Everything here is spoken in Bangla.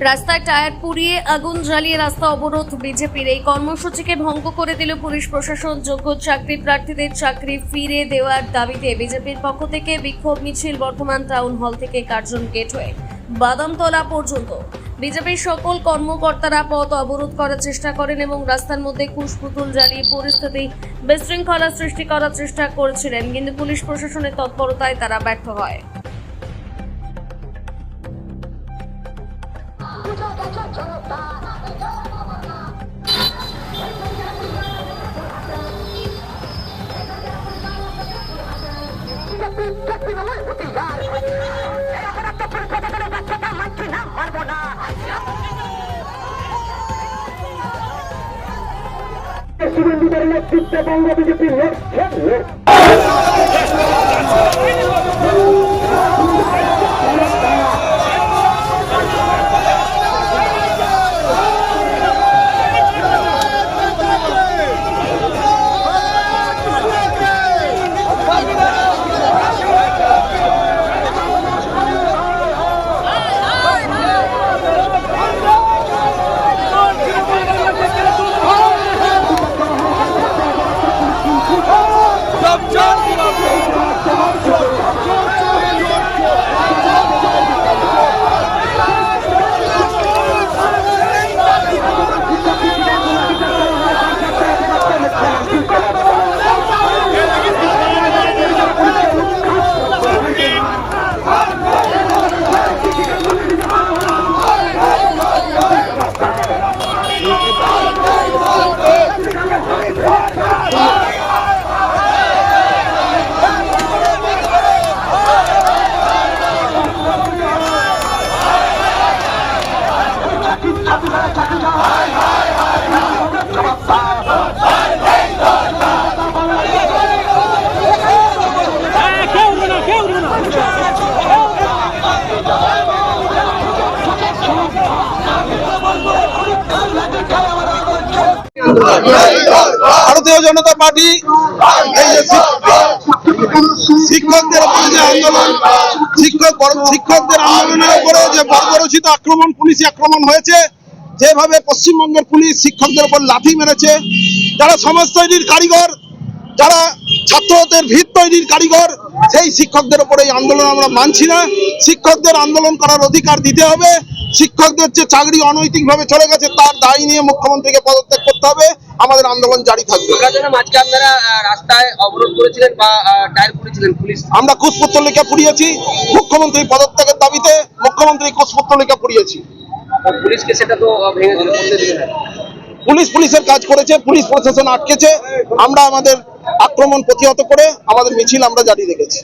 রাস্তায় টায়ার পুড়িয়ে আগুন জ্বালিয়ে রাস্তা অবরোধ বিজেপির। এই কর্মসূচিকে ভঙ্গ করে দিল পুলিশ প্রশাসন। যোগ্য চাকরি প্রার্থীদের চাকরি ফিরে দেওয়ার দাবিতে বিজেপির পক্ষ থেকে বিক্ষোভ মিছিল বর্ধমান টাউন হল থেকে কার্জন গেট হয়ে বাদামতলা পর্যন্ত। বিজেপির সকল কর্মকর্তারা পথ অবরোধ করার চেষ্টা করেন এবং রাস্তার মধ্যে কুশপুতুল জ্বালিয়ে পরিস্থিতি বিশৃঙ্খলা সৃষ্টি করার চেষ্টা করেছিলেন, কিন্তু পুলিশ প্রশাসনের তৎপরতায় তারা ব্যর্থ হয়। নেতৃত্বে বঙ্গ বিজেপির ভারতীয় জনতা পার্টি শিক্ষকদের উপরে যে আন্দোলন, শিক্ষকদের আন্দোলনের উপরে যে বর্বরচিত আক্রমণ, পুলিশি আক্রমণ হয়েছে, যেভাবে পশ্চিমবঙ্গের পুলিশ শিক্ষকদের উপর লাথি মেরেছে, যারা সমাজ তৈরির কারিগর, যারা ছাত্রদের ভিত তৈরির কারিগর, সেই শিক্ষকদের উপরে এই আন্দোলন আমরা মানছি না। শিক্ষকদের আন্দোলন করার অধিকার দিতে হবে। শিক্ষকদের যে চাকরি অনৈতিকভাবে চলে গেছে তার দায় নিয়ে মুখ্যমন্ত্রীকে পদত্যাগ করতে হবে। আমাদের আন্দোলন জারি থাকবে। আপনারা রাস্তায় অবরোধ করেছিলেন বা টায়ার পুড়িয়েছিলেন, পুলিশ আমরা কুশপুত্তলিকা পুড়িয়েছি। মুখ্যমন্ত্রী পদত্যাগের দাবিতে মুখ্যমন্ত্রী কুশপুত্তলিকা পুড়িয়েছি। পুলিশকে সেটা তো ভেঙে দিল, পুলিশের কাজ করেছে, পুলিশ প্রশাসন আটকেছে। আমরা আমাদের আক্রমণ প্রতিহত করে আমাদের মিছিল আমরা জারি রেখেছি।